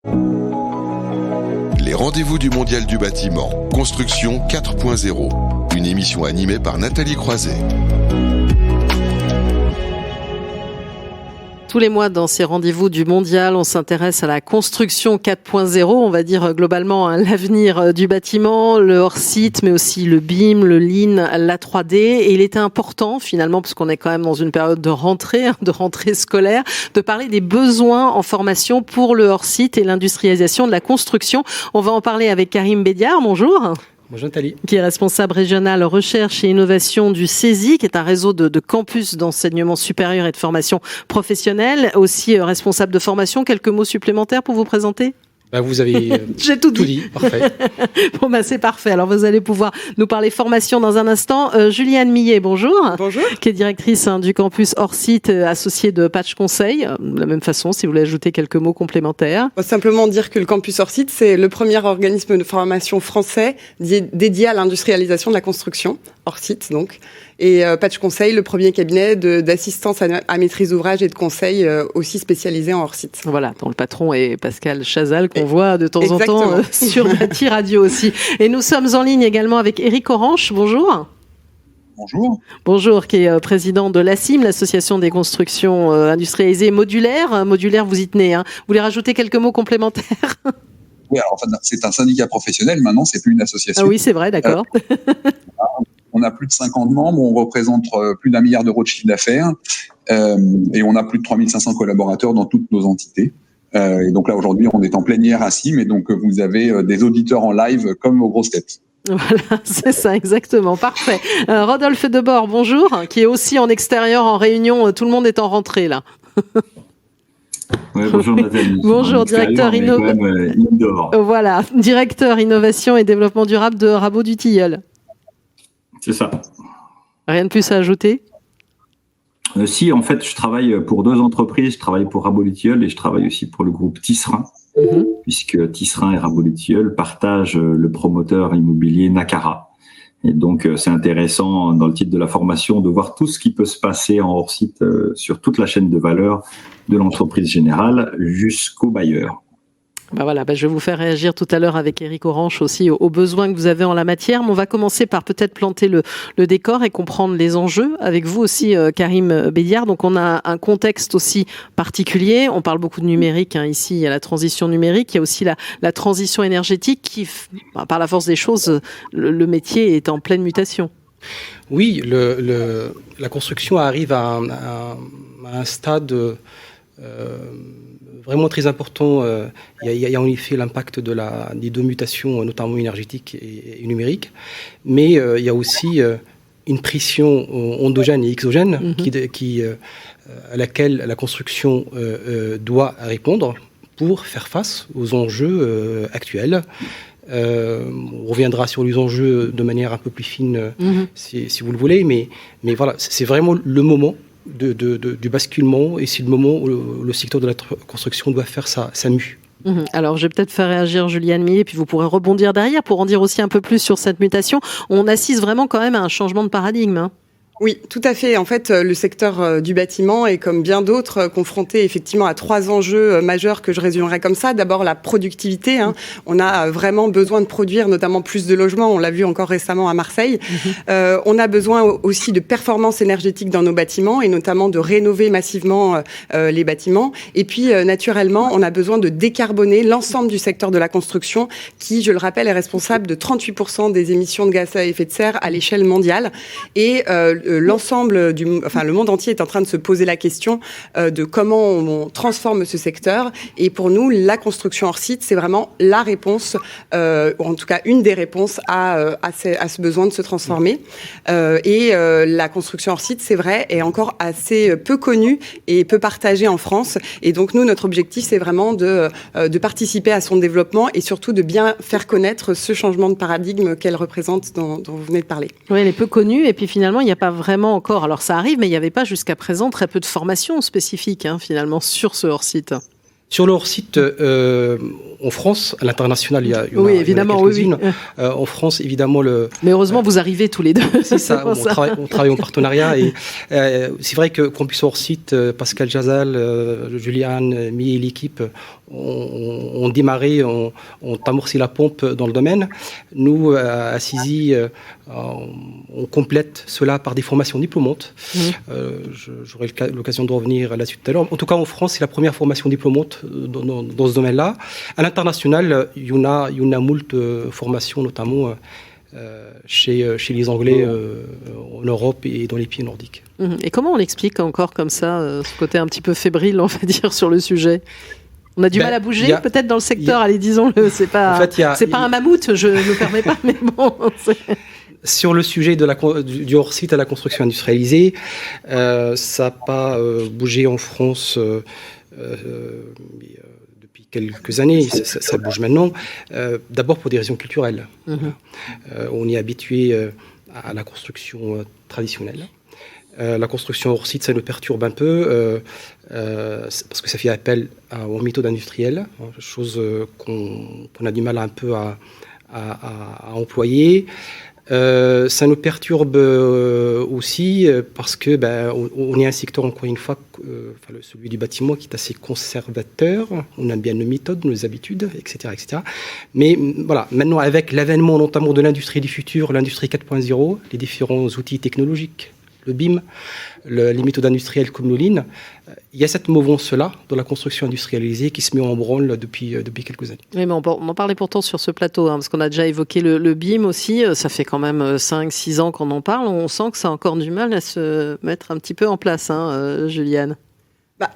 Les rendez-vous du Mondial du bâtiment, Construction 4.0, une émission animée par Nathalie Croiset. Tous les mois, dans ces rendez-vous du Mondial, on s'intéresse à la construction 4.0, on va dire globalement l'avenir du bâtiment, le hors-site, mais aussi le BIM, le Lean, la 3D. Et il était important, finalement, parce qu'on est quand même dans une période de rentrée scolaire, de parler des besoins en formation pour le hors-site et l'industrialisation de la construction. On va en parler avec Karim Bédiard. Bonjour. Bonjour Nathalie. Qui est responsable régional recherche et innovation du CESI, qui est un réseau de campus d'enseignement supérieur et de formation professionnelle, aussi responsable de formation. Quelques mots supplémentaires pour vous présenter ? Vous avez J'ai tout dit. Parfait. Bon, c'est parfait. Alors, vous allez pouvoir nous parler formation dans un instant. Juliane Millet, bonjour. Bonjour. Qui est directrice du campus hors site, associée de Patch Conseil. De la même façon, si vous voulez ajouter quelques mots complémentaires. Simplement dire que le campus hors site, c'est le premier organisme de formation français dédié à l'industrialisation de la construction, hors site donc. Et Patch Conseil, le premier cabinet d'assistance à maîtrise d'ouvrage et de conseil aussi spécialisé en hors site. Voilà, dont le patron est Pascal Chazal, qu'on voit de temps Exactement. en temps sur Bâti Radio aussi. Et nous sommes en ligne également avec Éric Orange. Bonjour. Bonjour. Bonjour, qui est président de l'ACIM, l'Association des constructions industrialisées modulaires. Modulaire, vous y tenez. Vous voulez rajouter quelques mots complémentaires ? Oui, alors c'est un syndicat professionnel maintenant, c'est plus une association. Ah oui, c'est vrai, d'accord. On a plus de 50 membres, on représente plus d'1 milliard d'euros de chiffre d'affaires et on a plus de 3500 collaborateurs dans toutes nos entités. Et donc là, aujourd'hui, on est en plénière à CIM et donc vous avez des auditeurs en live comme aux grosses têtes. Voilà, c'est ça, exactement. Parfait. Rodolphe Debord, bonjour, qui est aussi en extérieur, en réunion. Tout le monde est en rentrée, là. Ouais, bonjour Nathalie. Bonjour, directeur Voilà, directeur innovation et développement durable de Rabot du Tilleul. C'est ça. Rien de plus à ajouter ? Si, en fait, je travaille pour 2 entreprises. Je travaille pour Rabot du Tilleul et je travaille aussi pour le groupe Tisserand, puisque Tisserand et Rabot du Tilleul partagent le promoteur immobilier Nacara. Et donc, c'est intéressant dans le titre de la formation de voir tout ce qui peut se passer en hors-site sur toute la chaîne de valeur de l'entreprise générale jusqu'au bailleur. Voilà, je vais vous faire réagir tout à l'heure avec Éric Orange aussi aux besoins que vous avez en la matière. Mais on va commencer par peut-être planter le décor et comprendre les enjeux avec vous aussi, Karim Bédiard. Donc on a un contexte aussi particulier. On parle beaucoup de numérique ici. Il y a la transition numérique. Il y a aussi la transition énergétique qui, par la force des choses, le métier est en pleine mutation. Oui, la construction arrive à un stade vraiment très important. Il y a en effet l'impact des 2 mutations, notamment énergétiques et numériques, mais il y a aussi une pression endogène et exogène à laquelle la construction doit répondre pour faire face aux enjeux actuels. On reviendra sur les enjeux de manière un peu plus fine si vous le voulez, mais voilà, c'est vraiment le moment du basculement et c'est le moment où le secteur de la construction doit faire sa mue. Alors, je vais peut-être faire réagir Juliane Millet, puis vous pourrez rebondir derrière pour en dire aussi un peu plus sur cette mutation. On assiste vraiment quand même à un changement de paradigme. Oui, tout à fait. En fait, le secteur du bâtiment est, comme bien d'autres, confronté effectivement à 3 enjeux majeurs que je résumerai comme ça. D'abord, la productivité. On a vraiment besoin de produire, notamment plus de logements. On l'a vu encore récemment à Marseille. On a besoin aussi de performance énergétique dans nos bâtiments et notamment de rénover massivement les bâtiments. Et puis, naturellement, on a besoin de décarboner l'ensemble du secteur de la construction qui, je le rappelle, est responsable de 38% des émissions de gaz à effet de serre à l'échelle mondiale. Et le monde entier est en train de se poser la question de comment on transforme ce secteur. Et pour nous, la construction hors site, c'est vraiment la réponse, ou en tout cas une des réponses à ce besoin de se transformer. La construction hors site, c'est vrai, est encore assez peu connue et peu partagée en France. Et donc nous, notre objectif, c'est vraiment de participer à son développement et surtout de bien faire connaître ce changement de paradigme qu'elle représente dont vous venez de parler. Oui, elle est peu connue et puis finalement, il n'y a pas vraiment encore, alors ça arrive, mais il n'y avait pas jusqu'à présent très peu de formations spécifiques finalement sur ce hors-site. Sur le hors-site, en France, à l'international, il y a évidemment, quelques-unes. En France, évidemment, Mais heureusement, vous arrivez tous les deux. C'est ça, on travaille en partenariat. Et c'est vrai que Campus hors-site, Pascal Jazal, Juliane, Mie et l'équipe ont démarré, ont amorcé la pompe dans le domaine. Nous, à CISI, on complète cela par des formations diplômantes. J'aurai l'occasion de revenir là-dessus tout à l'heure. En tout cas, en France, c'est la première formation diplômante dans ce domaine-là. À l'international, il y en a moult formations, notamment chez les Anglais en Europe et dans les pays nordiques. Et comment on l'explique encore comme ça, ce côté un petit peu fébrile, on va dire, sur le sujet ? On a du mal à bouger, peut-être dans le secteur, allez, disons-le, c'est pas, pas un mammouth, je ne me permets pas, mais bon... Sur le sujet du hors-site à la construction industrialisée, ça n'a pas bougé en France depuis quelques années, ça bouge maintenant, d'abord pour des raisons culturelles. On est habitué à la construction traditionnelle. La construction hors-site, ça nous perturbe un peu, parce que ça fait appel aux méthodes industrielles, chose qu'on a du mal un peu à employer. Ça nous perturbe aussi parce que on est un secteur, encore une fois, celui du bâtiment, qui est assez conservateur. On aime bien nos méthodes, nos habitudes, etc., etc. Mais voilà, maintenant, avec l'avènement notamment de l'industrie du futur, l'industrie 4.0, les différents outils technologiques, le BIM, les méthodes industrielles comme nos lignes, il y a cette mouvance-là dans la construction industrialisée qui se met en branle depuis quelques années. Oui, mais on en parlait pourtant sur ce plateau, parce qu'on a déjà évoqué le BIM aussi. Ça fait quand même 5-6 ans qu'on en parle. On sent que ça a encore du mal à se mettre un petit peu en place, Juliane.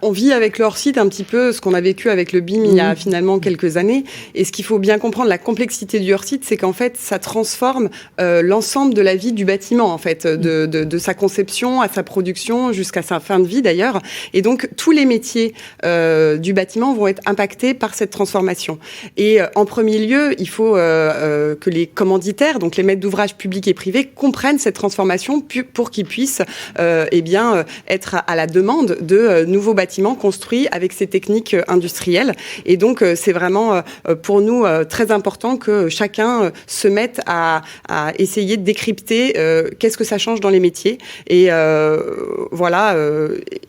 On vit avec le hors-site un petit peu ce qu'on a vécu avec le BIM il y a finalement quelques années. Et ce qu'il faut bien comprendre, la complexité du hors-site, c'est qu'en fait, ça transforme l'ensemble de la vie du bâtiment, en fait, de sa conception à sa production jusqu'à sa fin de vie d'ailleurs. Et donc, tous les métiers du bâtiment vont être impactés par cette transformation. Et en premier lieu, il faut que les commanditaires, donc les maîtres d'ouvrage publics et privés, comprennent cette transformation pour qu'ils puissent être à la demande de nouveaux bâtiments construits avec ces techniques industrielles. Et donc, c'est vraiment pour nous très important que chacun se mette à essayer de décrypter qu'est-ce que ça change dans les métiers. Et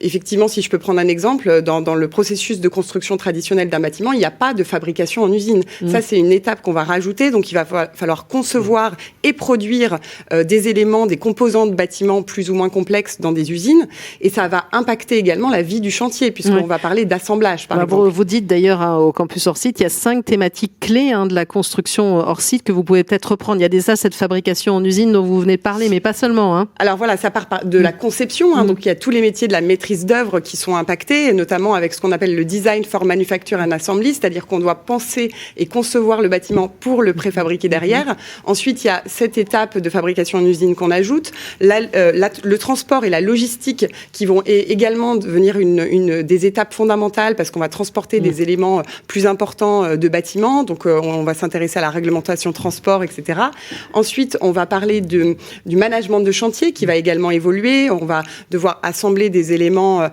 effectivement, si je peux prendre un exemple, dans le processus de construction traditionnel d'un bâtiment, il n'y a pas de fabrication en usine. Ça, c'est une étape qu'on va rajouter. Donc, il va falloir concevoir et produire des éléments, des composants de bâtiments plus ou moins complexes dans des usines. Et ça va impacter également la vie du chantier, puisqu'on va parler d'assemblage, par exemple. Vous dites d'ailleurs au campus hors-site, il y a 5 thématiques clés de la construction hors-site que vous pouvez peut-être reprendre. Il y a déjà cette fabrication en usine dont vous venez de parler, mais pas seulement. Alors voilà, ça part de la conception. Donc il y a tous les métiers de la maîtrise d'œuvre qui sont impactés, notamment avec ce qu'on appelle le design for manufacture and assembly, c'est-à-dire qu'on doit penser et concevoir le bâtiment pour le préfabriquer derrière. Ensuite, il y a cette étape de fabrication en usine qu'on ajoute, le transport et la logistique qui vont également devenir des étapes fondamentales parce qu'on va transporter des éléments plus importants de bâtiments. Donc, on va s'intéresser à la réglementation transport, etc. Ensuite, on va parler du management de chantier qui va également évoluer. On va devoir assembler des éléments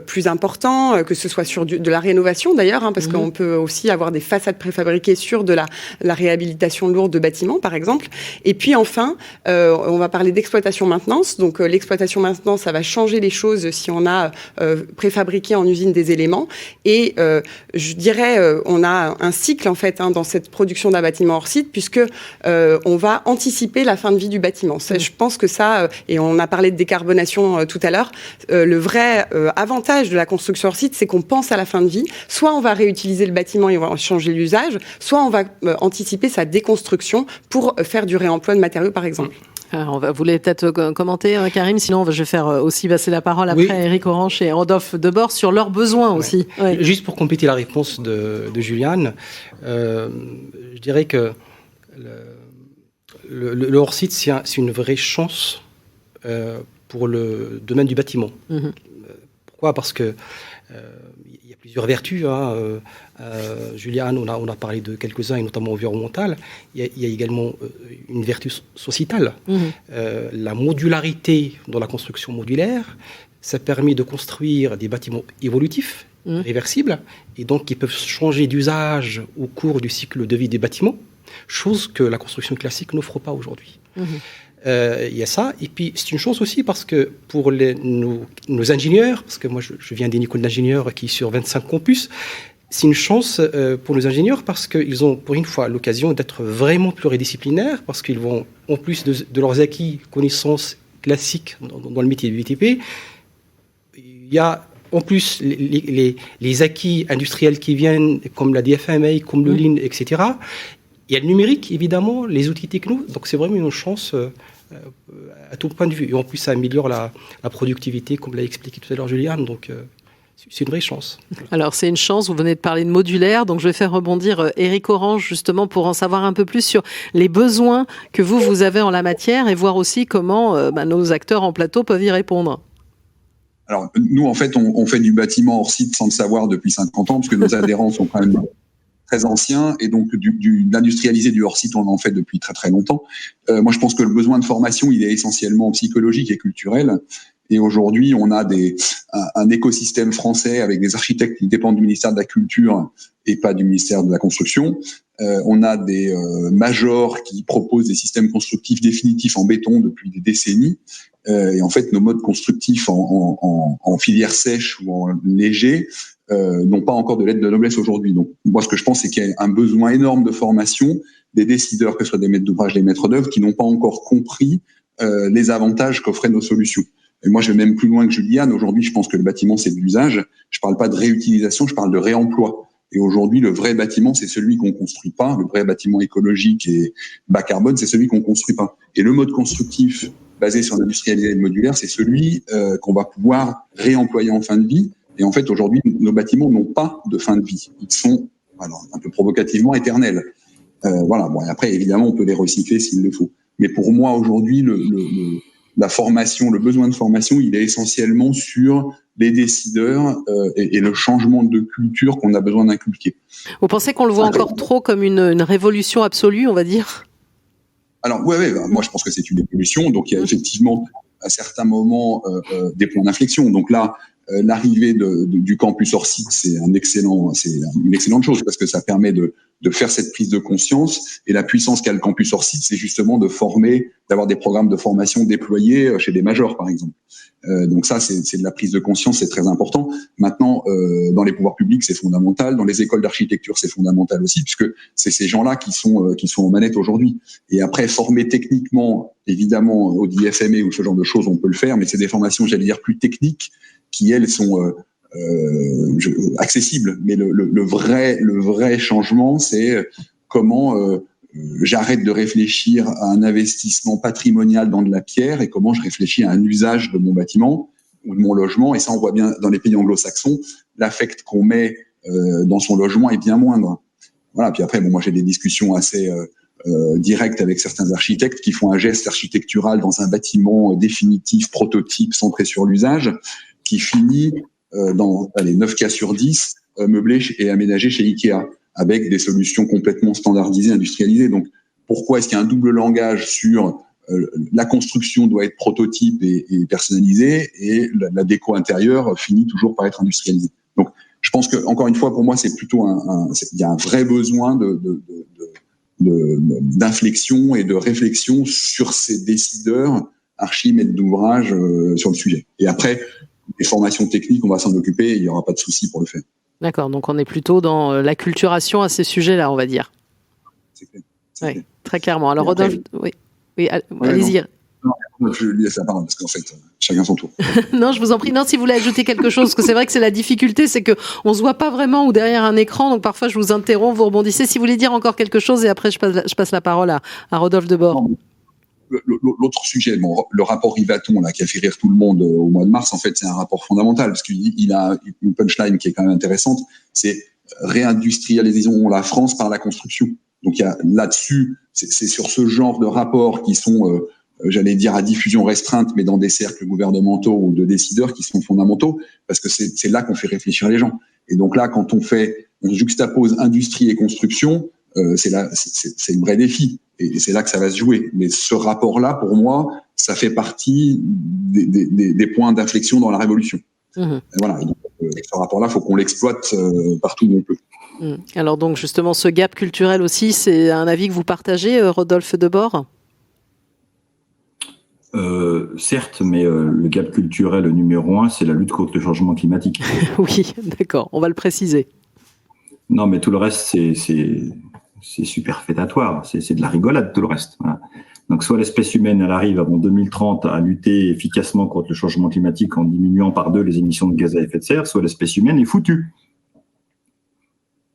plus importants, que ce soit sur de la rénovation d'ailleurs, parce qu'on peut aussi avoir des façades préfabriquées sur de la réhabilitation lourde de bâtiments, par exemple. Et puis enfin, on va parler d'exploitation-maintenance. Donc, l'exploitation-maintenance, ça va changer les choses si on a préfabriqué en usine des éléments. Et je dirais, on a un cycle en fait dans cette production d'un bâtiment hors site, puisque on va anticiper la fin de vie du bâtiment. Ça, je pense que ça, et on a parlé de décarbonation tout à l'heure, le vrai avantage de la construction hors site, c'est qu'on pense à la fin de vie. Soit on va réutiliser le bâtiment et on va changer l'usage, soit on va anticiper sa déconstruction pour faire du réemploi de matériaux, par exemple. Alors, vous voulez peut-être commenter, Karim, sinon je vais faire aussi passer la parole après à Éric Orange et Rodolphe Debord sur leurs besoins aussi. Oui. Juste pour compléter la réponse de Juliane, je dirais que le hors-site, c'est une vraie chance pour le domaine du bâtiment. Pourquoi ? Parce que il y a plusieurs vertus. Juliane, on a parlé de quelques-uns, et notamment environnementales. Il y a également une vertu sociétale. La modularité dans la construction modulaire, ça permet de construire des bâtiments évolutifs réversibles et donc qui peuvent changer d'usage au cours du cycle de vie des bâtiments, chose que la construction classique n'offre pas aujourd'hui. Il y a ça, et puis c'est une chance aussi parce que pour nos ingénieurs, parce que moi je viens d'une école d'ingénieurs qui est sur 25 campus, c'est une chance pour nos ingénieurs parce qu'ils ont pour une fois l'occasion d'être vraiment pluridisciplinaires, parce qu'ils vont, en plus de leurs acquis, connaissances classiques dans le métier du BTP, il y a en plus les acquis industriels qui viennent, comme la DFMA, comme le Lean, etc. Il y a le numérique, évidemment, les outils techno, donc c'est vraiment une chance à tout point de vue. Et en plus, ça améliore la productivité, comme l'a expliqué tout à l'heure Juliane, donc c'est une vraie chance. Alors, c'est une chance, vous venez de parler de modulaire, donc je vais faire rebondir Éric Orange, justement, pour en savoir un peu plus sur les besoins que vous avez en la matière et voir aussi comment nos acteurs en plateau peuvent y répondre. Alors, nous, en fait, on fait du bâtiment hors site sans le savoir depuis 50 ans, parce que nos adhérents sont quand même très anciens, et donc d'industrialiser du hors-site, on en fait depuis très très longtemps. Moi, je pense que le besoin de formation, il est essentiellement psychologique et culturel. Et aujourd'hui, on a un écosystème français avec des architectes qui dépendent du ministère de la Culture et pas du ministère de la Construction. On a des majors qui proposent des systèmes constructifs définitifs en béton depuis des décennies. Et en fait, nos modes constructifs en filière sèche ou en léger n'ont pas encore de lettre de noblesse aujourd'hui. Donc, moi, ce que je pense, c'est qu'il y a un besoin énorme de formation des décideurs, que ce soit des maîtres d'ouvrage, des maîtres d'œuvre, qui n'ont pas encore compris les avantages qu'offraient nos solutions. Et moi, je vais même plus loin que Juliane. Aujourd'hui, je pense que le bâtiment, c'est de l'usage. Je parle pas de réutilisation, je parle de réemploi. Et aujourd'hui, le vrai bâtiment, c'est celui qu'on construit pas. Le vrai bâtiment écologique et bas carbone, c'est celui qu'on construit pas. Et le mode constructif basé sur l'industrialisation et le modulaire, c'est celui qu'on va pouvoir réemployer en fin de vie. Et en fait, aujourd'hui, nos bâtiments n'ont pas de fin de vie. Ils sont, alors, un peu provocativement, éternels. Voilà. Bon, et après, évidemment, on peut les recycler s'il le faut. Mais pour moi, aujourd'hui, la formation, le besoin de formation, il est essentiellement sur les décideurs et le changement de culture qu'on a besoin d'inculquer. Vous pensez qu'on le voit encore trop comme une révolution absolue, on va dire ? Alors, ouais, moi je pense que c'est une évolution. Donc, il y a effectivement à certains moments des points d'inflexion. Donc là, l'arrivée du campus hors site, c'est une excellente chose parce que ça permet de faire cette prise de conscience. Et la puissance qu'a le campus hors site, c'est justement de former, d'avoir des programmes de formation déployés chez des majors, par exemple. Donc ça, c'est de la prise de conscience, c'est très important. Maintenant, dans les pouvoirs publics, c'est fondamental. Dans les écoles d'architecture, c'est fondamental aussi, puisque c'est ces gens-là qui sont aux manettes aujourd'hui. Et après, former techniquement, évidemment, au DFMA ou ce genre de choses, on peut le faire, mais c'est des formations, j'allais dire, plus techniques, qui elles sont accessibles. Mais le vrai changement, c'est comment j'arrête de réfléchir à un investissement patrimonial dans de la pierre et comment je réfléchis à un usage de mon bâtiment ou de mon logement. Et ça, on voit bien dans les pays anglo-saxons, l'affect qu'on met dans son logement est bien moindre. Voilà. Puis après, moi, j'ai des discussions assez directes avec certains architectes qui font un geste architectural dans un bâtiment définitif, prototype, centré sur l'usage, qui finit dans 9 cas sur 10 meublé et aménagé chez Ikea, avec des solutions complètement standardisées, industrialisées. Donc, pourquoi est-ce qu'il y a un double langage sur la construction doit être prototype et personnalisée, et la déco intérieure finit toujours par être industrialisée. Donc, je pense que, encore une fois, pour moi, c'est plutôt il y a un vrai besoin d'inflexion et de réflexion sur ces décideurs, maîtres d'ouvrage sur le sujet. Et après, les formations techniques, on va s'en occuper, il n'y aura pas de souci pour le faire. D'accord, donc on est plutôt dans l'acculturation à ces sujets-là, on va dire. C'est clair. Oui, très clairement. Alors, Rodolphe, oui, allez-y. Non, je lui laisse la parole parce qu'en fait, chacun son tour. Non, je vous en prie. Non, si vous voulez ajouter quelque chose, parce que c'est vrai que c'est la difficulté, c'est que on se voit pas vraiment ou derrière un écran, donc parfois je vous interromps, vous rebondissez. Si vous voulez dire encore quelque chose, et après je passe la parole à Rodolphe Debord. L'autre sujet, le rapport Rivaton là, qui a fait rire tout le monde au mois de mars, en fait, c'est un rapport fondamental parce qu'il a une punchline qui est quand même intéressante. C'est réindustrialisons la France par la construction. Donc il y a là-dessus, c'est sur ce genre de rapports qui sont, j'allais dire à diffusion restreinte, mais dans des cercles gouvernementaux ou de décideurs qui sont fondamentaux, parce que c'est là qu'on fait réfléchir les gens. Et donc là, quand on juxtapose industrie et construction, c'est un vrai défi. Et c'est là que ça va se jouer. Mais ce rapport-là, pour moi, ça fait partie des points d'inflexion dans la révolution. Voilà. Et donc, ce rapport-là, il faut qu'on l'exploite partout où on peut. Alors donc justement, ce gap culturel aussi, c'est un avis que vous partagez, Rodolphe Debord ? Certes, mais le gap culturel numéro 1, c'est la lutte contre le changement climatique. Oui, d'accord, on va le préciser. Non, mais tout le reste, c'est superfétatoire, c'est de la rigolade, tout le reste. Voilà. Donc, soit l'espèce humaine, elle arrive avant 2030 à lutter efficacement contre le changement climatique en diminuant par 2 les émissions de gaz à effet de serre, soit l'espèce humaine est foutue.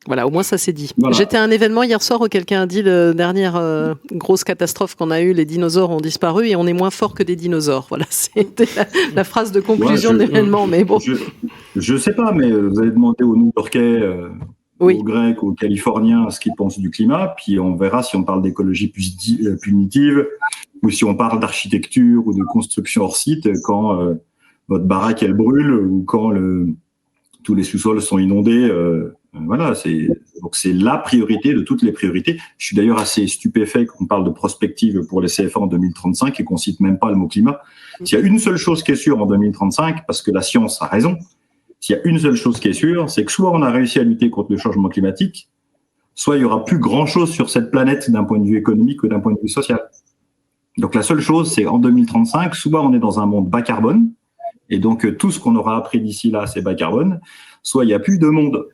Voilà, au moins ça c'est dit. Voilà. J'étais à un événement hier soir où quelqu'un a dit la dernière grosse catastrophe qu'on a eue, les dinosaures ont disparu et on est moins fort que des dinosaures. Voilà, c'était la phrase de conclusion de l'événement. Mais bon. Je sais pas, mais vous allez demander aux New-Yorkais, aux Grecs, aux Californiens ce qu'ils pensent du climat, puis on verra si on parle d'écologie punitive ou si on parle d'architecture ou de construction hors site quand votre baraque elle brûle ou quand tous les sous-sols sont inondés. Voilà, donc c'est la priorité de toutes les priorités. Je suis d'ailleurs assez stupéfait qu'on parle de prospective pour les CFA en 2035 et qu'on cite même pas le mot climat. S'il y a une seule chose qui est sûre en 2035, parce que la science a raison, s'il y a une seule chose qui est sûre, c'est que soit on a réussi à lutter contre le changement climatique, soit il y aura plus grand chose sur cette planète d'un point de vue économique ou d'un point de vue social. Donc la seule chose, c'est en 2035, soit on est dans un monde bas carbone, et donc tout ce qu'on aura appris d'ici là, c'est bas carbone, soit il n'y a plus de monde.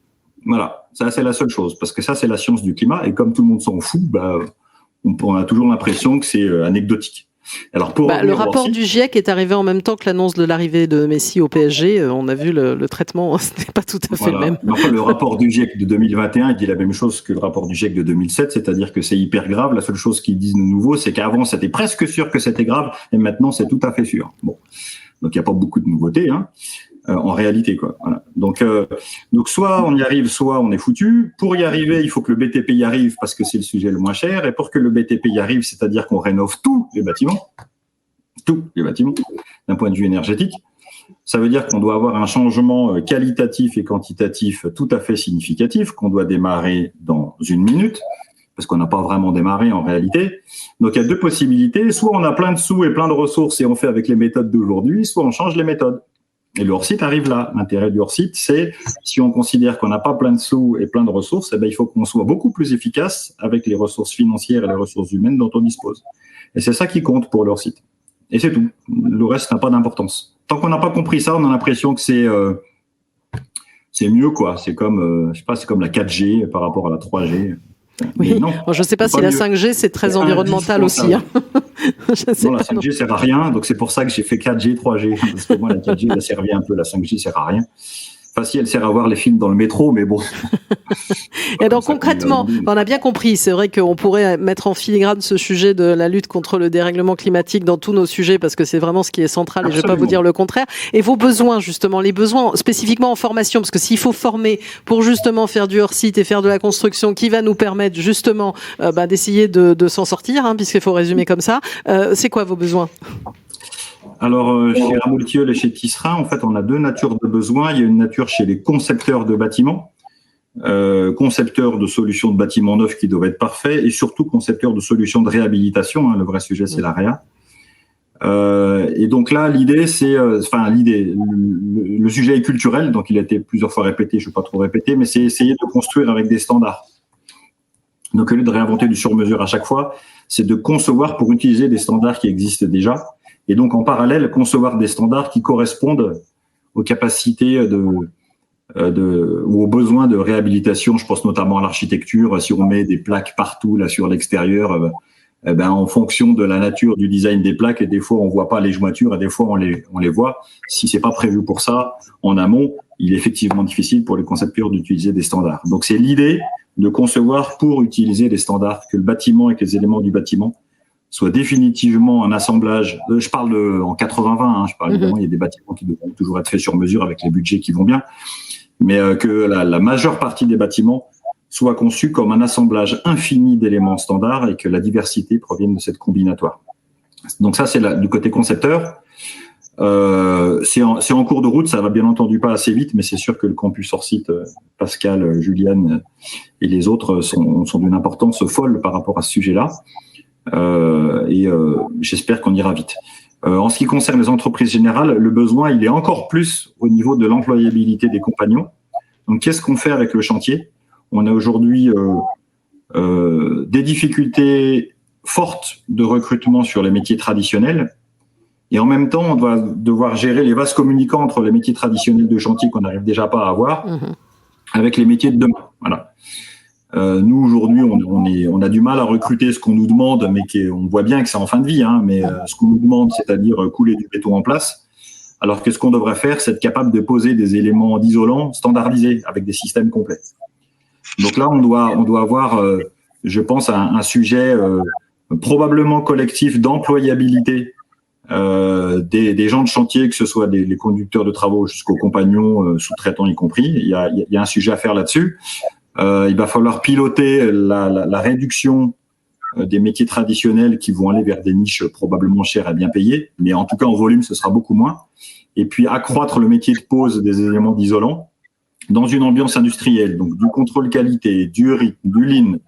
Voilà, ça c'est la seule chose, parce que ça c'est la science du climat, et comme tout le monde s'en fout, on a toujours l'impression que c'est anecdotique. Alors le rapport du GIEC est arrivé en même temps que l'annonce de l'arrivée de Messi au PSG. On a vu le traitement, ce n'est pas tout à fait le même. Enfin, le rapport du GIEC de 2021 il dit la même chose que le rapport du GIEC de 2007, c'est-à-dire que c'est hyper grave. La seule chose qu'ils disent de nouveau, c'est qu'avant c'était presque sûr que c'était grave, et maintenant c'est tout à fait sûr. Bon, donc il n'y a pas beaucoup de nouveautés, hein. En réalité, quoi. Voilà. Donc soit on y arrive, soit on est foutu. Pour y arriver, il faut que le BTP y arrive parce que c'est le sujet le moins cher. Et pour que le BTP y arrive, c'est-à-dire qu'on rénove tous les bâtiments, d'un point de vue énergétique, ça veut dire qu'on doit avoir un changement qualitatif et quantitatif tout à fait significatif, qu'on doit démarrer dans 1 minute, parce qu'on n'a pas vraiment démarré en réalité. Donc il y a 2 possibilités. Soit on a plein de sous et plein de ressources et on fait avec les méthodes d'aujourd'hui, soit on change les méthodes. Et le hors-site arrive là. L'intérêt du hors-site, c'est si on considère qu'on n'a pas plein de sous et plein de ressources, il faut qu'on soit beaucoup plus efficace avec les ressources financières et les ressources humaines dont on dispose. Et c'est ça qui compte pour le hors-site. Et c'est tout. Le reste n'a pas d'importance. Tant qu'on n'a pas compris ça, on a l'impression que c'est mieux, quoi. C'est comme, c'est comme la 4G par rapport à la 3G. Oui, non, je ne sais pas si la 5G, c'est très environnemental aussi. Hein. Non, la 5G sert à rien, donc c'est pour ça que j'ai fait 4G, 3G. Parce que moi, la 4G, elle a servi un peu, la 5G sert à rien. Enfin, si, elle sert à voir les films dans le métro, mais bon. Et donc concrètement, on a bien compris, c'est vrai qu'on pourrait mettre en filigrane ce sujet de la lutte contre le dérèglement climatique dans tous nos sujets, parce que c'est vraiment ce qui est central. Absolument. Et je ne vais pas vous dire le contraire. Et vos besoins, justement, les besoins spécifiquement en formation, parce que s'il faut former pour justement faire du hors-site et faire de la construction qui va nous permettre justement d'essayer de s'en sortir, hein, puisqu'il faut résumer comme ça, c'est quoi vos besoins ? Alors, chez Ramoltiol et chez Tisserand, en fait, on a 2 natures de besoins. Il y a une nature chez les concepteurs de bâtiments, concepteurs de solutions de bâtiments neufs qui doivent être parfaits, et surtout concepteurs de solutions de réhabilitation. Hein, le vrai sujet, c'est la réa. Et donc là, l'idée, c'est, le sujet est culturel, donc il a été plusieurs fois répété, je ne vais pas trop répéter, mais c'est essayer de construire avec des standards. Donc, au lieu de réinventer du sur-mesure à chaque fois, c'est de concevoir pour utiliser des standards qui existent déjà. Et donc, en parallèle, concevoir des standards qui correspondent aux capacités ou aux besoins de réhabilitation. Je pense notamment à l'architecture. Si on met des plaques partout là sur l'extérieur, en fonction de la nature du design des plaques, et des fois on voit pas les jointures, et des fois on les voit. Si c'est pas prévu pour ça en amont, il est effectivement difficile pour les concepteurs d'utiliser des standards. Donc, c'est l'idée de concevoir pour utiliser des standards, que le bâtiment et que les éléments du bâtiment soit définitivement un assemblage. Je parle en 80-20, hein, je parle évidemment, il y a des bâtiments qui devront toujours être faits sur mesure avec les budgets qui vont bien, mais que la majeure partie des bâtiments soit conçus comme un assemblage infini d'éléments standards et que la diversité provienne de cette combinatoire. Donc ça, c'est du côté concepteur. C'est en cours de route, ça va bien entendu pas assez vite, mais c'est sûr que le campus hors site, Pascal, Juliane et les autres sont d'une importance folle par rapport à ce sujet-là. Et j'espère qu'on ira vite. En ce qui concerne les entreprises générales, le besoin, il est encore plus au niveau de l'employabilité des compagnons. Donc, qu'est-ce qu'on fait avec le chantier? On a aujourd'hui des difficultés fortes de recrutement sur les métiers traditionnels. Et en même temps, on va devoir gérer les vases communicants entre les métiers traditionnels de chantier qu'on n'arrive déjà pas à avoir avec les métiers de demain. Voilà. Nous, aujourd'hui, on a du mal à recruter ce qu'on nous demande, mais on voit bien que c'est en fin de vie. Mais ce qu'on nous demande, c'est-à-dire couler du béton en place, alors que ce qu'on devrait faire, c'est être capable de poser des éléments d'isolant standardisés avec des systèmes complets. Donc là, on doit avoir, je pense, un sujet probablement collectif d'employabilité des gens de chantier, que ce soit les conducteurs de travaux jusqu'aux compagnons, sous-traitants y compris. Il y a un sujet à faire là-dessus. Il va falloir piloter la réduction des métiers traditionnels qui vont aller vers des niches probablement chères et bien payées, mais en tout cas en volume, ce sera beaucoup moins. Et puis accroître le métier de pose des éléments d'isolant dans une ambiance industrielle, donc du contrôle qualité, du rythme, du lean,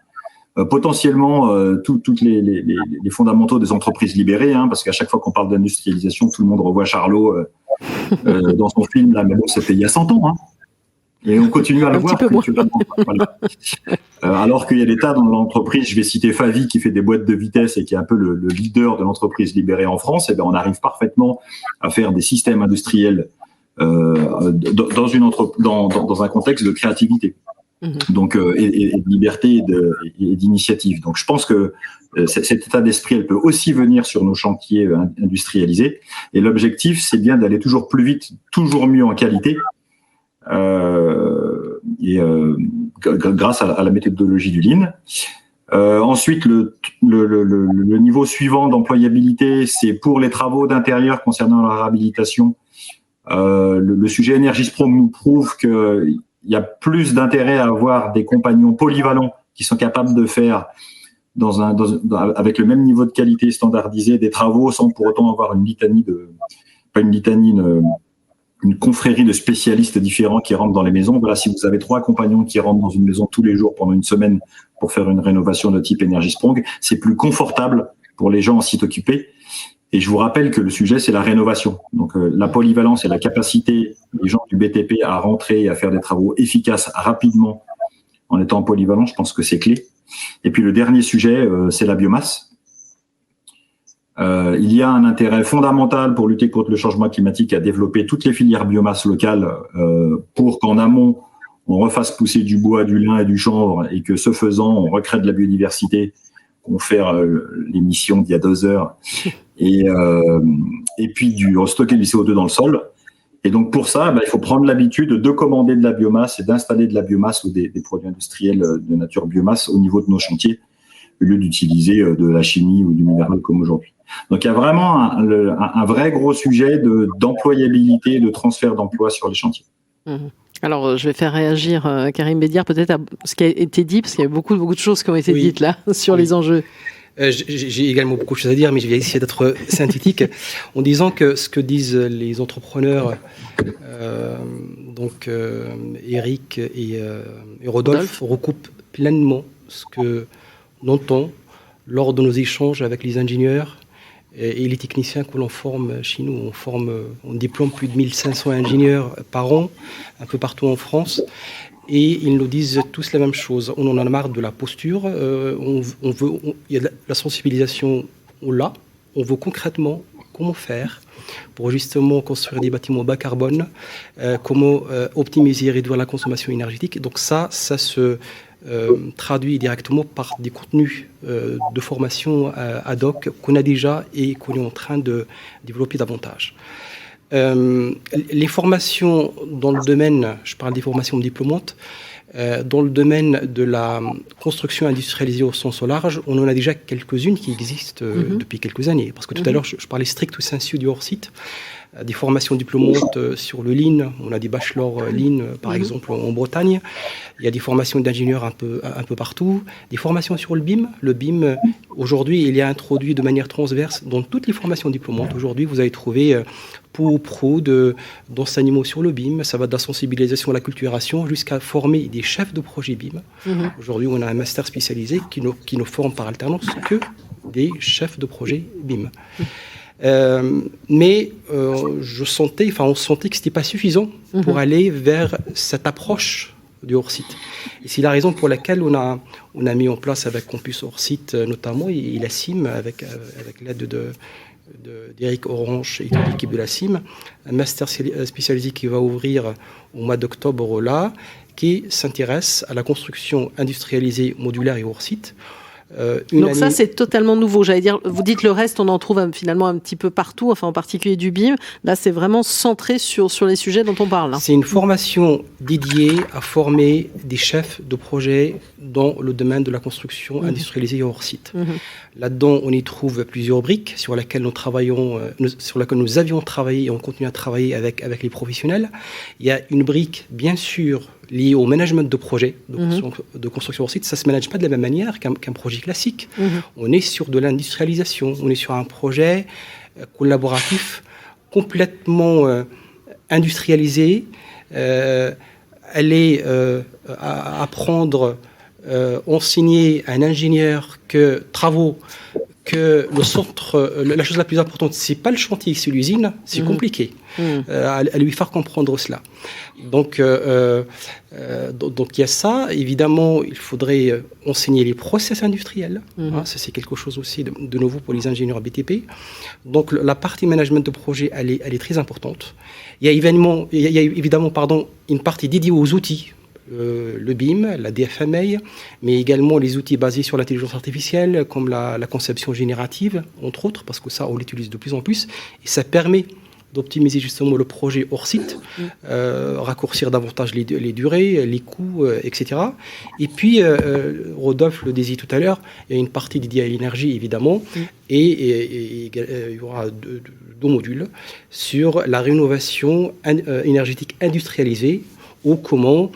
potentiellement toutes les fondamentaux des entreprises libérées, parce qu'à chaque fois qu'on parle d'industrialisation, tout le monde revoit Charlot dans son film, là, mais bon, c'était il y a 100 ans. Et on continue à le voir culturellement. Voilà. Alors qu'il y a des tas dans l'entreprise, je vais citer Favi qui fait des boîtes de vitesse et qui est un peu le leader de l'entreprise libérée en France, et on arrive parfaitement à faire des systèmes industriels dans un contexte de créativité. Donc, et de liberté et d'initiative. Donc, je pense que cet état d'esprit, elle peut aussi venir sur nos chantiers industrialisés. Et l'objectif, c'est bien d'aller toujours plus vite, toujours mieux en qualité, grâce à la méthodologie du Lean. Ensuite, le niveau suivant d'employabilité, c'est pour les travaux d'intérieur concernant la réhabilitation. Le sujet EnergySprong nous prouve qu'il y a plus d'intérêt à avoir des compagnons polyvalents qui sont capables de faire avec le même niveau de qualité standardisé des travaux sans pour autant avoir une confrérie de spécialistes différents qui rentrent dans les maisons. Voilà, si vous avez 3 compagnons qui rentrent dans une maison tous les jours pendant une semaine pour faire une rénovation de type EnergySprong, c'est plus confortable pour les gens en site occupé. Et je vous rappelle que le sujet, c'est la rénovation. Donc, la polyvalence et la capacité des gens du BTP à rentrer et à faire des travaux efficaces rapidement en étant polyvalent, je pense que c'est clé. Et puis, le dernier sujet, c'est la biomasse. Il y a un intérêt fondamental pour lutter contre le changement climatique à développer toutes les filières biomasse locales pour qu'en amont, on refasse pousser du bois, du lin et du chanvre et que ce faisant, on recrée de la biodiversité, qu'on fait l'émission d'il y a 2 heures et puis stocker du CO2 dans le sol. Et donc pour ça, il faut prendre l'habitude de commander de la biomasse et d'installer de la biomasse ou des produits industriels de nature biomasse au niveau de nos chantiers, au lieu d'utiliser de la chimie ou du minéral comme aujourd'hui. Donc il y a vraiment un vrai gros sujet d'employabilité, de transfert d'emploi sur les chantiers. Alors, je vais faire réagir Karim Bédiar peut-être à ce qui a été dit, parce qu'il y a beaucoup de choses qui ont été dites là sur les enjeux. J'ai également beaucoup de choses à dire, mais je vais essayer d'être synthétique en disant que ce que disent les entrepreneurs, Eric et Rodolphe, recoupent pleinement ce que l'on entend lors de nos échanges avec les ingénieurs et les techniciens que l'on forme chez nous. On diplôme plus de 1500 ingénieurs par an, un peu partout en France. Et ils nous disent tous la même chose. On en a marre de la posture. Il y a de la sensibilisation, on l'a. On veut concrètement comment faire pour justement construire des bâtiments bas carbone, comment optimiser et réduire la consommation énergétique. Donc ça se traduit directement par des contenus de formation ad hoc qu'on a déjà et qu'on est en train de développer davantage. Les formations dans le domaine, je parle des formations diplômantes, dans le domaine de la construction industrialisée au sens large, on en a déjà quelques-unes qui existent depuis quelques années. Parce que tout à l'heure, je parlais stricto sensu du hors-site. Des formations diplômantes sur le Lean. On a des bachelors Lean, par exemple, en Bretagne. Il y a des formations d'ingénieurs un peu partout. Des formations sur le BIM. Le BIM, aujourd'hui, il est introduit de manière transverse dans toutes les formations diplômantes. Aujourd'hui, vous allez trouver pro d'enseignement sur le BIM. Ça va de la sensibilisation à la culturation jusqu'à former des chefs de projet BIM. Aujourd'hui, on a un master spécialisé qui ne forme par alternance que des chefs de projet BIM. Mais on sentait que c'était pas suffisant pour aller vers cette approche du hors-site. Et c'est la raison pour laquelle on a mis en place avec Campus hors-site notamment, et la CIM, avec l'aide d'Éric Orange et de l'équipe de la CIM, un master spécialisé qui va ouvrir au mois d'octobre là, qui s'intéresse à la construction industrialisée, modulaire et hors-site. Donc ça, c'est totalement nouveau. J'allais dire, vous dites le reste, on en trouve finalement un petit peu partout, enfin en particulier du BIM. Là, c'est vraiment centré sur les sujets dont on parle. C'est une formation dédiée à former des chefs de projet dans le domaine de la construction industrialisée et hors site. Là-dedans, on y trouve plusieurs briques sur lesquelles nous avions travaillé et on continue à travailler avec les professionnels. Il y a une brique, bien sûr, liée au management de projet de construction hors site. Ça ne se manage pas de la même manière qu'un projet classique. On est sur de l'industrialisation, on est sur un projet collaboratif complètement industrialisé. Aller apprendre, enseigner à un ingénieur que la chose la plus importante, c'est pas le chantier, c'est l'usine, c'est compliqué. À lui faire comprendre cela. Donc il y a ça. Évidemment, il faudrait enseigner les process industriels. Ça, c'est quelque chose aussi de nouveau pour les ingénieurs BTP. Donc la partie management de projet, elle est très importante. Il y a évidemment une partie dédiée aux outils. Le BIM, la DFMA, mais également les outils basés sur l'intelligence artificielle, comme la conception générative, entre autres, parce que ça, on l'utilise de plus en plus, et ça permet d'optimiser justement le projet hors site, raccourcir davantage les durées, les coûts, etc. Et puis, Rodolphe le disait tout à l'heure, il y a une partie dédiée à l'énergie, évidemment, et il y aura deux modules sur la rénovation énergétique industrialisée, ou comment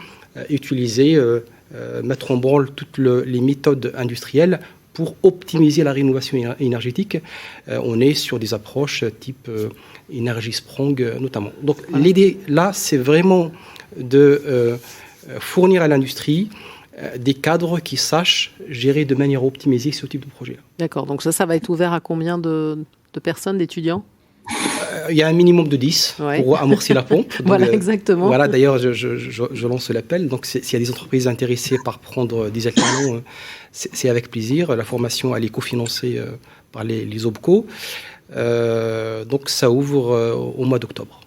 utiliser, mettre en branle toutes les méthodes industrielles pour optimiser la rénovation énergétique. On est sur des approches type Energy Sprong notamment. Donc l'idée là, c'est vraiment de fournir à l'industrie des cadres qui sachent gérer de manière optimisée ce type de projet. D'accord, donc ça va être ouvert à combien de personnes, d'étudiants ? Il y a un minimum de 10 pour amorcer la pompe. Donc, voilà, exactement. Voilà, d'ailleurs, je lance l'appel. Donc, s'il y a des entreprises intéressées par prendre des alternants, c'est avec plaisir. La formation, elle est cofinancée par les OBCO. Donc, ça ouvre au mois d'octobre.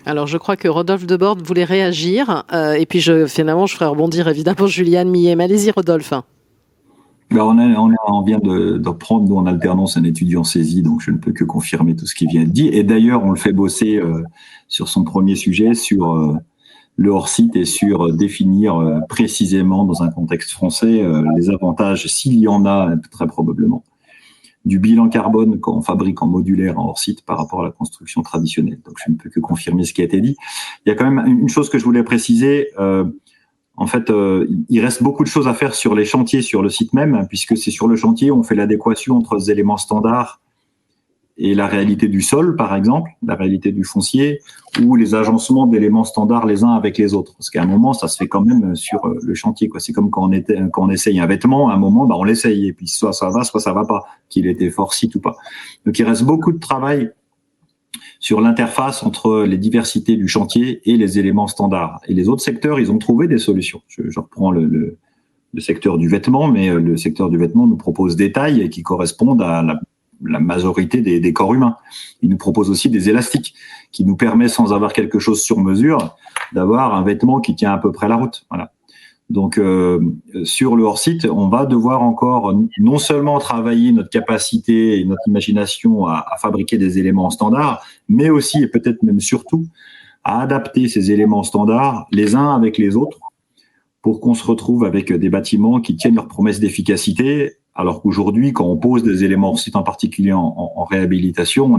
Alors, je crois que Rodolphe Debord voulait réagir. Et puis, finalement, je ferai rebondir évidemment Juliane Millet. Allez-y, Rodolphe. Ben on vient de prendre, nous, en alternance, un étudiant saisi, donc je ne peux que confirmer tout ce qui vient de dire. Et d'ailleurs, on le fait bosser sur son premier sujet, sur le hors-site et sur définir précisément, dans un contexte français, les avantages, s'il y en a, très probablement, du bilan carbone qu'on fabrique en modulaire, en hors-site, par rapport à la construction traditionnelle. Donc, je ne peux que confirmer ce qui a été dit. Il y a quand même une chose que je voulais préciser. En fait, il reste beaucoup de choses à faire sur les chantiers, sur le site même, puisque c'est sur le chantier où on fait l'adéquation entre les éléments standards et la réalité du sol, par exemple, la réalité du foncier, ou les agencements d'éléments standards les uns avec les autres. Parce qu'à un moment, ça se fait quand même sur le chantier, quoi. C'est comme quand on essaye un vêtement, à un moment, on l'essaye, et puis soit ça va pas, qu'il était fort site ou pas. Donc il reste beaucoup de travail sur l'interface entre les diversités du chantier et les éléments standards. Et les autres secteurs, ils ont trouvé des solutions. Je reprends le secteur du vêtement, mais le secteur du vêtement nous propose des tailles qui correspondent à la majorité des corps humains. Il nous propose aussi des élastiques qui nous permet, sans avoir quelque chose sur mesure, d'avoir un vêtement qui tient à peu près la route. Voilà. Donc, sur le hors-site, on va devoir encore non seulement travailler notre capacité et notre imagination à fabriquer des éléments standards, mais aussi, et peut-être même surtout, à adapter ces éléments standards les uns avec les autres pour qu'on se retrouve avec des bâtiments qui tiennent leurs promesses d'efficacité, alors qu'aujourd'hui, quand on pose des éléments hors-site, en particulier en réhabilitation,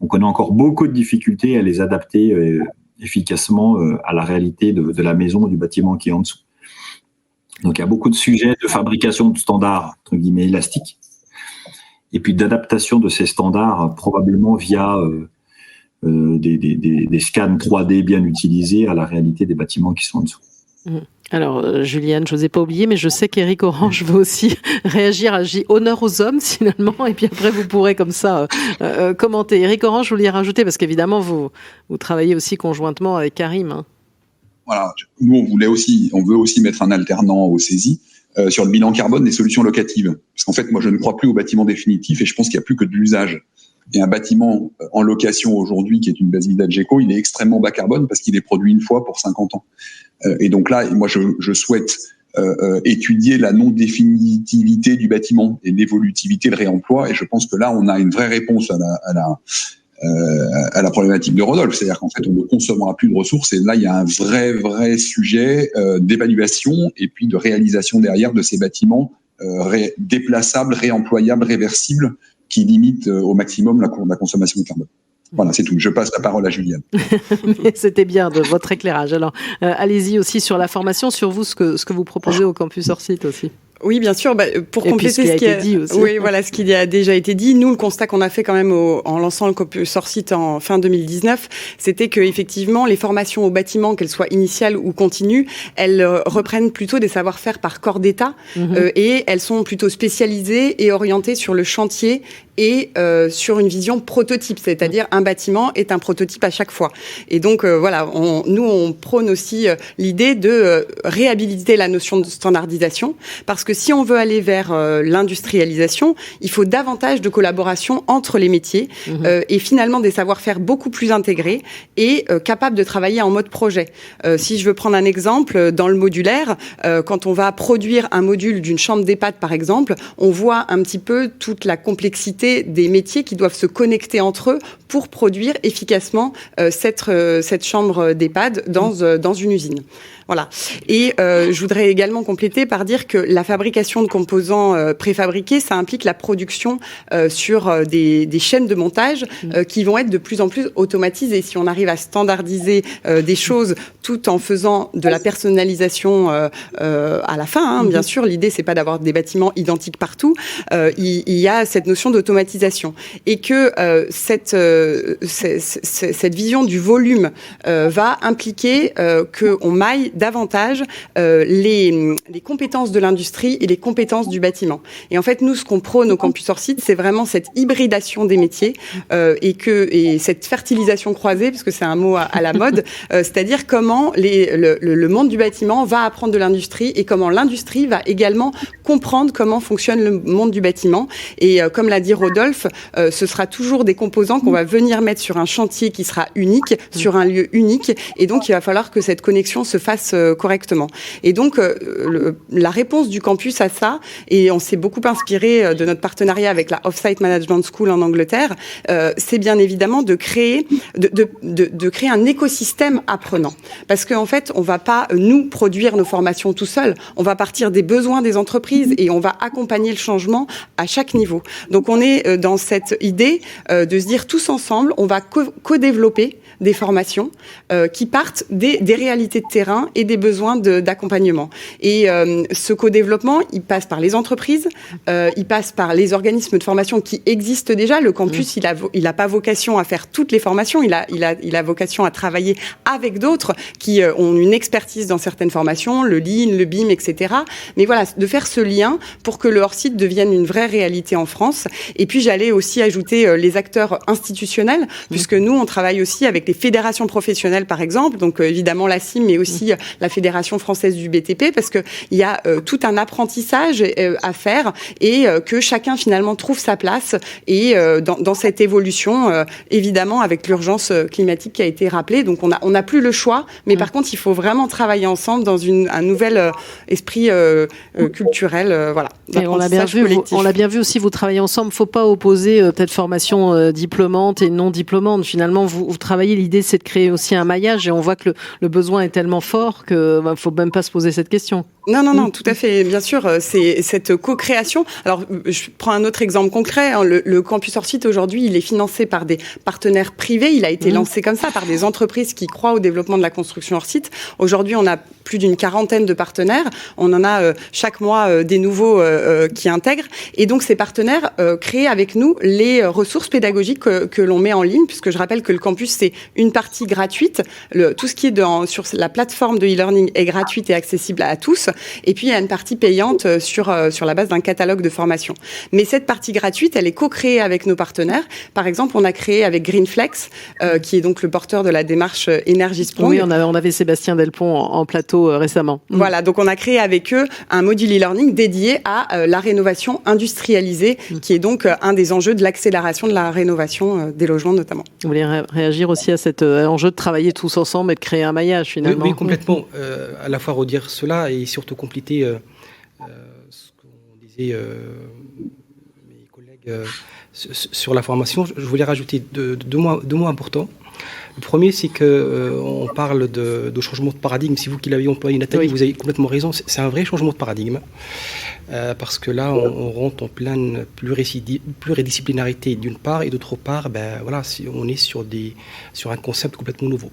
on connaît encore beaucoup de difficultés à les adapter efficacement à la réalité de la maison, du bâtiment qui est en dessous. Donc, il y a beaucoup de sujets de fabrication de standards, entre guillemets, élastiques, et puis d'adaptation de ces standards, probablement via des scans 3D bien utilisés à la réalité des bâtiments qui sont en dessous. Alors, Juliane, je vous ai pas oublié, mais je sais qu'Éric Orange veut aussi réagir. Honneur aux hommes, finalement, et puis après, vous pourrez comme ça commenter. Éric Orange, vous vouliez rajouter, parce qu'évidemment, vous travaillez aussi conjointement avec Karim. Voilà, nous, on veut aussi mettre un alternant au CESI sur le bilan carbone des solutions locatives. Parce qu'en fait, moi, je ne crois plus au bâtiment définitif et je pense qu'il n'y a plus que de l'usage. Et un bâtiment en location aujourd'hui, qui est une basique d'Adgeco, il est extrêmement bas carbone parce qu'il est produit une fois pour 50 ans. Et donc là, moi, je souhaite étudier la non-définitivité du bâtiment et l'évolutivité, le réemploi. Et je pense que là, on a une vraie réponse à la problématique de Rodolphe. C'est-à-dire qu'en fait, on ne consommera plus de ressources. Et là, il y a un vrai sujet d'évaluation et puis de réalisation derrière de ces bâtiments déplaçables, réemployables, réversibles, qui limitent au maximum la consommation de carbone. Voilà, c'est tout. Je passe la parole à Juliane. C'était bien de votre éclairage. Alors, allez-y aussi sur la formation, sur vous, ce que vous proposez au campus Hors-Site aussi. Oui, bien sûr. Pour compléter ce qui a été dit aussi. Oui, voilà, ce qui a déjà été dit. Nous, le constat qu'on a fait quand même en lançant le campus Hors-Site en fin 2019, c'était que effectivement, les formations au bâtiment, qu'elles soient initiales ou continues, elles reprennent plutôt des savoir-faire par corps d'État et elles sont plutôt spécialisées et orientées sur le chantier et sur une vision prototype, c'est-à-dire un bâtiment est un prototype à chaque fois. Et donc voilà, nous on prône aussi l'idée de réhabiliter la notion de standardisation, parce que si on veut aller vers l'industrialisation, il faut davantage de collaboration entre les métiers et finalement des savoir-faire beaucoup plus intégrés et capables de travailler en mode projet. Si je veux prendre un exemple, dans le modulaire, quand on va produire un module d'une chambre d'EHPAD par exemple, on voit un petit peu toute la complexité des métiers qui doivent se connecter entre eux pour produire efficacement cette chambre d'EHPAD dans une usine. Voilà. Et je voudrais également compléter par dire que la fabrication de composants préfabriqués, ça implique la production sur des chaînes de montage qui vont être de plus en plus automatisées. Si on arrive à standardiser des choses tout en faisant de la personnalisation à la fin, bien sûr, l'idée c'est pas d'avoir des bâtiments identiques partout. Il y a cette notion d'automatisation et que cette vision du volume va impliquer qu'on maille davantage les compétences de l'industrie et les compétences du bâtiment. Et en fait, nous, ce qu'on prône au campus Hors-Site, c'est vraiment cette hybridation des métiers et cette fertilisation croisée, parce que c'est un mot à la mode, c'est-à-dire comment le monde du bâtiment va apprendre de l'industrie et comment l'industrie va également comprendre comment fonctionne le monde du bâtiment. Et comme l'a dit Rodolphe, ce sera toujours des composants qu'on va venir mettre sur un chantier qui sera unique, sur un lieu unique, et donc il va falloir que cette connexion se fasse correctement. Et donc, la réponse du campus à ça, et on s'est beaucoup inspiré de notre partenariat avec la Off-Site Management School en Angleterre, c'est bien évidemment de créer un écosystème apprenant. Parce qu'en fait, on va pas, nous, produire nos formations tout seul. On va partir des besoins des entreprises et on va accompagner le changement à chaque niveau. Donc, on est dans cette idée de se dire tous ensemble, on va co-développer des formations qui partent des réalités de terrain et des besoins d'accompagnement. Et ce co-développement, il passe par les entreprises, il passe par les organismes de formation qui existent déjà. Le campus, il a pas vocation à faire toutes les formations, il a vocation à travailler avec d'autres qui ont une expertise dans certaines formations, le Lean, le BIM, etc. Mais voilà, de faire ce lien pour que le hors-site devienne une vraie réalité en France. Et puis, j'allais aussi ajouter les acteurs institutionnels, puisque nous, on travaille aussi avec les fédérations professionnelles, par exemple, donc évidemment la CIM, mais aussi la Fédération française du BTP, parce qu'il y a tout un apprentissage à faire et que chacun finalement trouve sa place et dans cette évolution, évidemment avec l'urgence climatique qui a été rappelée. Donc on n'a plus le choix, mais par contre il faut vraiment travailler ensemble dans un nouvel esprit culturel. Voilà. Et on l'a bien vu aussi, vous travaillez ensemble. Il ne faut pas opposer peut-être formation diplômante et non diplômante. Finalement, vous travaillez, l'idée c'est de créer aussi un maillage et on voit que le besoin est tellement fort qu'il ne faut même pas se poser cette question. Non, tout à fait. Bien sûr, c'est cette co-création. Alors, je prends un autre exemple concret. Le campus Hors-Site, aujourd'hui, il est financé par des partenaires privés. Il a été lancé comme ça, par des entreprises qui croient au développement de la construction Hors-Site. Aujourd'hui, on a plus d'une quarantaine de partenaires. On en a chaque mois des nouveaux qui intègrent. Et donc, ces partenaires créent avec nous les ressources pédagogiques que l'on met en ligne, puisque je rappelle que le campus, c'est une partie gratuite. Tout ce qui est sur la plateforme de e-learning est gratuite et accessible à tous. Et puis, il y a une partie payante sur la base d'un catalogue de formation. Mais cette partie gratuite, elle est co-créée avec nos partenaires. Par exemple, on a créé avec Greenflex, qui est donc le porteur de la démarche Energy Sprong. Oui, on avait Sébastien Delpont en plateau récemment. Voilà, donc on a créé avec eux un module e-learning dédié à la rénovation industrialisée, qui est donc un des enjeux de l'accélération de la rénovation des logements notamment. Vous voulez réagir aussi à cet enjeu de travailler tous ensemble et de créer un maillage finalement? Oui, complètement. À la fois redire cela et surtout compléter ce qu'on disait mes collègues sur la formation. Je voulais rajouter deux mots importants. Le premier, c'est qu'on parle de changement de paradigme. Si vous qui l'avez employé, Nathalie, vous avez complètement raison. C'est un vrai changement de paradigme. Parce que là, on rentre en pleine pluridisciplinarité d'une part, et d'autre part, on est sur un concept complètement nouveau.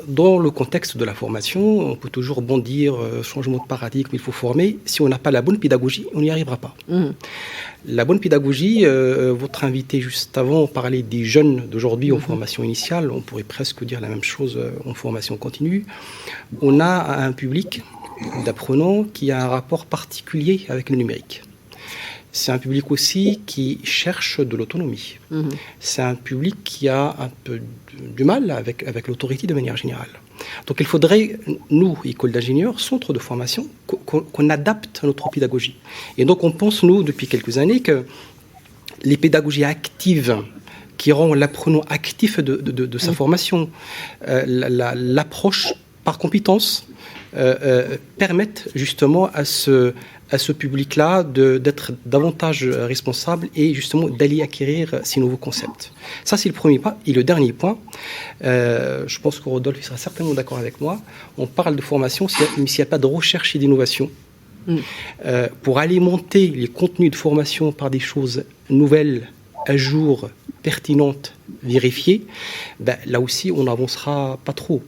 Dans le contexte de la formation, on peut toujours bondir, changement de paradigme, il faut former. Si on n'a pas la bonne pédagogie, on n'y arrivera pas. La bonne pédagogie, votre invité juste avant parlait des jeunes d'aujourd'hui en formation initiale, on pourrait presque dire la même chose en formation continue. On a un public d'apprenants qui a un rapport particulier avec le numérique. C'est un public aussi qui cherche de l'autonomie. C'est un public qui a un peu du mal avec l'autorité de manière générale. Donc il faudrait, nous, école d'ingénieurs, centre de formation, qu'on adapte notre pédagogie. Et donc on pense, nous, depuis quelques années, que les pédagogies actives qui rendent l'apprenant actif de sa formation, l'approche par compétence, permettent justement à ce public-là d'être davantage responsable et justement d'aller acquérir ces nouveaux concepts. Ça, c'est le premier pas. Et le dernier point, je pense que Rodolphe sera certainement d'accord avec moi, on parle de formation, mais s'il n'y a pas de recherche et d'innovation, pour alimenter les contenus de formation par des choses nouvelles, à jour, pertinentes, vérifiées, là aussi, on n'avancera pas trop.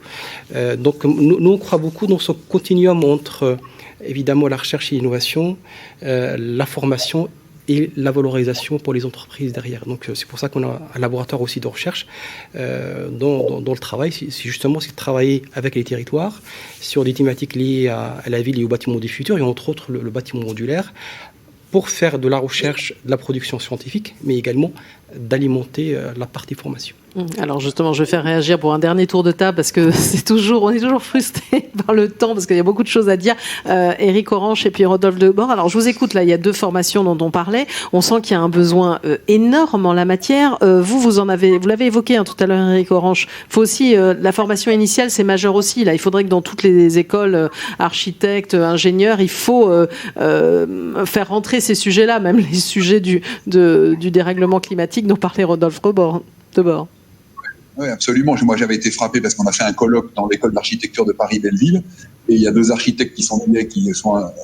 Donc, nous, on croit beaucoup dans ce continuum entre évidemment la recherche et l'innovation, la formation et la valorisation pour les entreprises derrière. Donc c'est pour ça qu'on a un laboratoire aussi de recherche dans le travail. C'est justement de travailler avec les territoires sur des thématiques liées à la ville et au bâtiment du futur, et entre autres le bâtiment modulaire, pour faire de la recherche, de la production scientifique, mais également d'alimenter la partie formation. Alors justement, je vais faire réagir pour un dernier tour de table parce que on est toujours frustré par le temps parce qu'il y a beaucoup de choses à dire. Éric Orange et puis Rodolphe Debord. Alors je vous écoute, là il y a deux formations dont on parlait. On sent qu'il y a un besoin énorme en la matière. Vous l'avez évoqué tout à l'heure, Éric Orange. Faut aussi la formation initiale, c'est majeur aussi. Là, il faudrait que dans toutes les écoles, architectes, ingénieurs, il faut faire rentrer ces sujets-là, même les sujets du dérèglement climatique dont parlait Rodolphe Debord. Oui, absolument. Moi, j'avais été frappé parce qu'on a fait un colloque dans l'école d'architecture de Paris-Belleville, et il y a deux architectes qui sont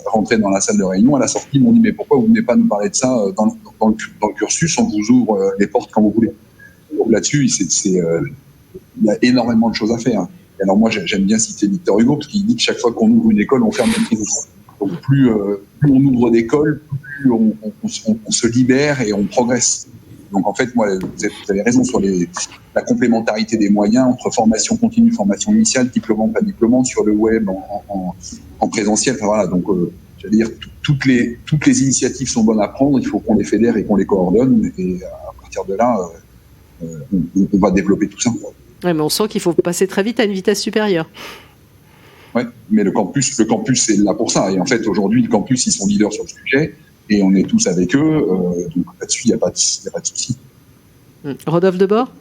rentrés dans la salle de réunion. À la sortie, ils m'ont dit: mais pourquoi vous ne venez pas nous parler de ça dans le cursus? On vous ouvre les portes quand vous voulez. Donc là-dessus, il y a énormément de choses à faire. Et alors moi, j'aime bien citer Victor Hugo, parce qu'il dit que chaque fois qu'on ouvre une école, on ferme une prison. Donc plus on ouvre d'écoles, plus on se libère et on progresse. Donc en fait, moi, vous avez raison sur la complémentarité des moyens entre formation continue, formation initiale, diplômant, pas diplômant, sur le web, en présentiel. Enfin, voilà, donc j'allais dire, toutes les initiatives sont bonnes à prendre. Il faut qu'on les fédère et qu'on les coordonne. Et à partir de là, on va développer tout ça. Ouais, mais on sent qu'il faut passer très vite à une vitesse supérieure. Oui, mais le campus, c'est là pour ça. Et en fait, aujourd'hui, le campus, ils sont leaders sur le sujet. Et on est tous avec eux, donc là-dessus, il n'y a pas de souci. Rodolphe Debord ?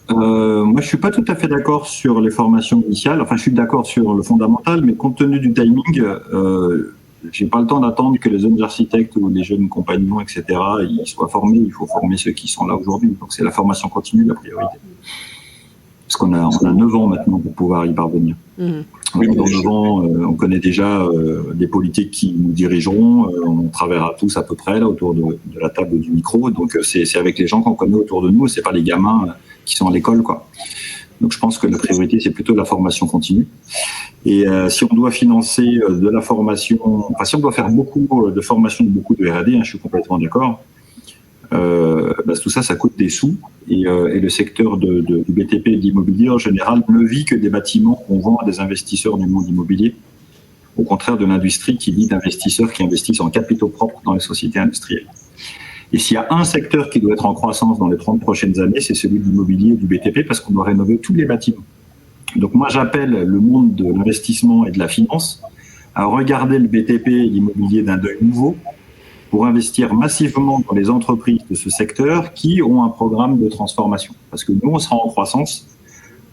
Moi, je ne suis pas tout à fait d'accord sur les formations initiales. Enfin, je suis d'accord sur le fondamental, mais compte tenu du timing, je n'ai pas le temps d'attendre que les jeunes architectes ou les jeunes compagnons, etc., ils soient formés. Il faut former ceux qui sont là aujourd'hui. Donc, c'est la formation continue, la priorité. Parce qu'on a 9 ans maintenant pour pouvoir y parvenir. Oui, dans 9 ans, on connaît déjà les politiques qui nous dirigeront. On travaillera tous à peu près là autour de la table du micro. Donc c'est avec les gens qu'on connaît autour de nous. C'est pas les gamins qui sont à l'école, quoi. Donc je pense que la priorité c'est plutôt la formation continue. Et si on doit financer de la formation, enfin si on doit faire beaucoup de formation, beaucoup de R&D, je suis complètement d'accord. tout ça, ça coûte des sous. Et le secteur du BTP et de l'immobilier, en général, ne vit que des bâtiments qu'on vend à des investisseurs du monde immobilier. Au contraire de l'industrie qui vit d'investisseurs qui investissent en capitaux propres dans les sociétés industrielles. Et s'il y a un secteur qui doit être en croissance dans les 30 prochaines années, c'est celui de l'immobilier et du BTP, parce qu'on doit rénover tous les bâtiments. Donc moi, j'appelle le monde de l'investissement et de la finance à regarder le BTP et l'immobilier d'un œil nouveau pour investir massivement dans les entreprises de ce secteur qui ont un programme de transformation. Parce que nous, on sera en croissance,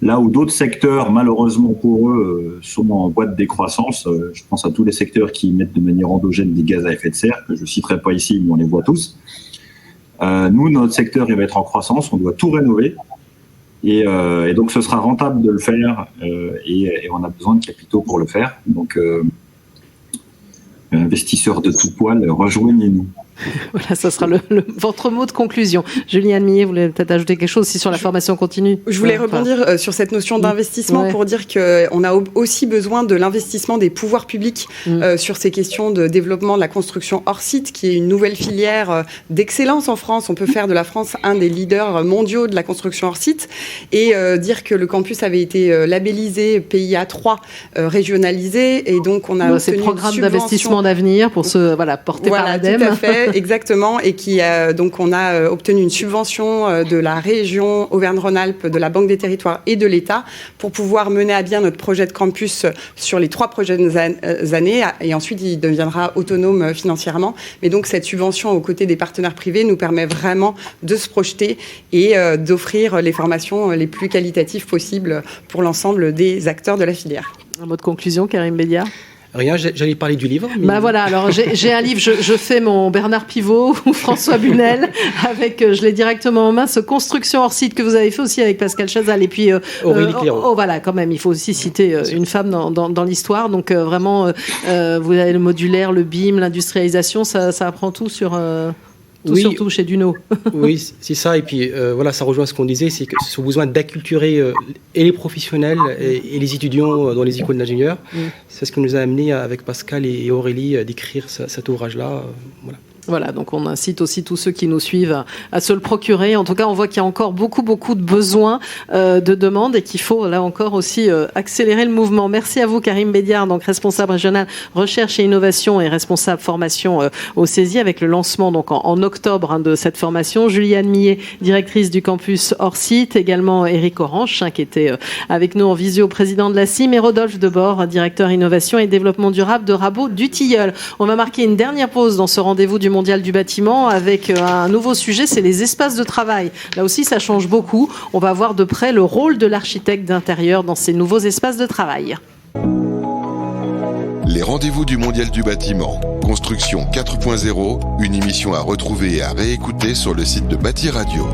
là où d'autres secteurs, malheureusement pour eux, sont en voie de décroissance. Je pense à tous les secteurs qui émettent de manière endogène des gaz à effet de serre, que je ne citerai pas ici, mais on les voit tous. Nous, notre secteur, il va être en croissance, on doit tout rénover. Et donc, ce sera rentable de le faire et on a besoin de capitaux pour le faire. Donc, investisseurs de tout poil, rejoignez-nous. Voilà, ça sera votre mot de conclusion. Juliane Millet, vous voulez peut-être ajouter quelque chose aussi sur la formation continue? Je voulais rebondir sur cette notion d'investissement pour dire qu'on a aussi besoin de l'investissement des pouvoirs publics sur ces questions de développement de la construction hors site, qui est une nouvelle filière d'excellence en France. On peut faire de la France un des leaders mondiaux de la construction hors site et dire que le campus avait été labellisé PIA 3 régionalisé et donc on a obtenu ces programmes d'investissement d'avenir pour se porter par l'ADEME. Tout à fait. Exactement, et donc on a obtenu une subvention de la région Auvergne-Rhône-Alpes, de la Banque des Territoires et de l'État pour pouvoir mener à bien notre projet de campus sur les 3 prochaines années, et ensuite il deviendra autonome financièrement. Mais donc cette subvention aux côtés des partenaires privés nous permet vraiment de se projeter et d'offrir les formations les plus qualitatives possibles pour l'ensemble des acteurs de la filière. Un mot de conclusion, Karim Bédia? Rien, j'allais parler du livre. Mais... voilà, alors j'ai un livre, je fais mon Bernard Pivot ou François Bunel avec, je l'ai directement en main, ce Construction hors site que vous avez fait aussi avec Pascal Chazal et puis Aurélie Clairaut. Voilà, quand même, il faut aussi citer une femme dans l'histoire. Donc vraiment, vous avez le modulaire, le BIM, l'industrialisation, ça apprend tout sur... surtout chez Duno. Oui, c'est ça. Et puis, ça rejoint ce qu'on disait, c'est que ce besoin d'acculturer et les professionnels et les étudiants dans les écoles d'ingénieurs. C'est ce qui nous a amené, avec Pascal et Aurélie, d'écrire cet ouvrage-là. Voilà, donc on incite aussi tous ceux qui nous suivent à se le procurer. En tout cas, on voit qu'il y a encore beaucoup de besoins, de demandes, et qu'il faut là encore aussi accélérer le mouvement. Merci à vous, Karim Bédiard, donc responsable régional recherche et innovation et responsable formation au CESI, avec le lancement donc en octobre de cette formation. Juliane Millet, directrice du campus hors site, également Éric Orange, qui était avec nous en visio, président de la CIM, et Rodolphe Debord, directeur innovation et développement durable de Rabot du Tilleul. On va marquer une dernière pause dans ce rendez-vous du mondial du bâtiment avec un nouveau sujet, c'est les espaces de travail. Là aussi, ça change beaucoup. On va voir de près le rôle de l'architecte d'intérieur dans ces nouveaux espaces de travail. Les rendez-vous du mondial du bâtiment, Construction 4.0, une émission à retrouver et à réécouter sur le site de Bâti Radio.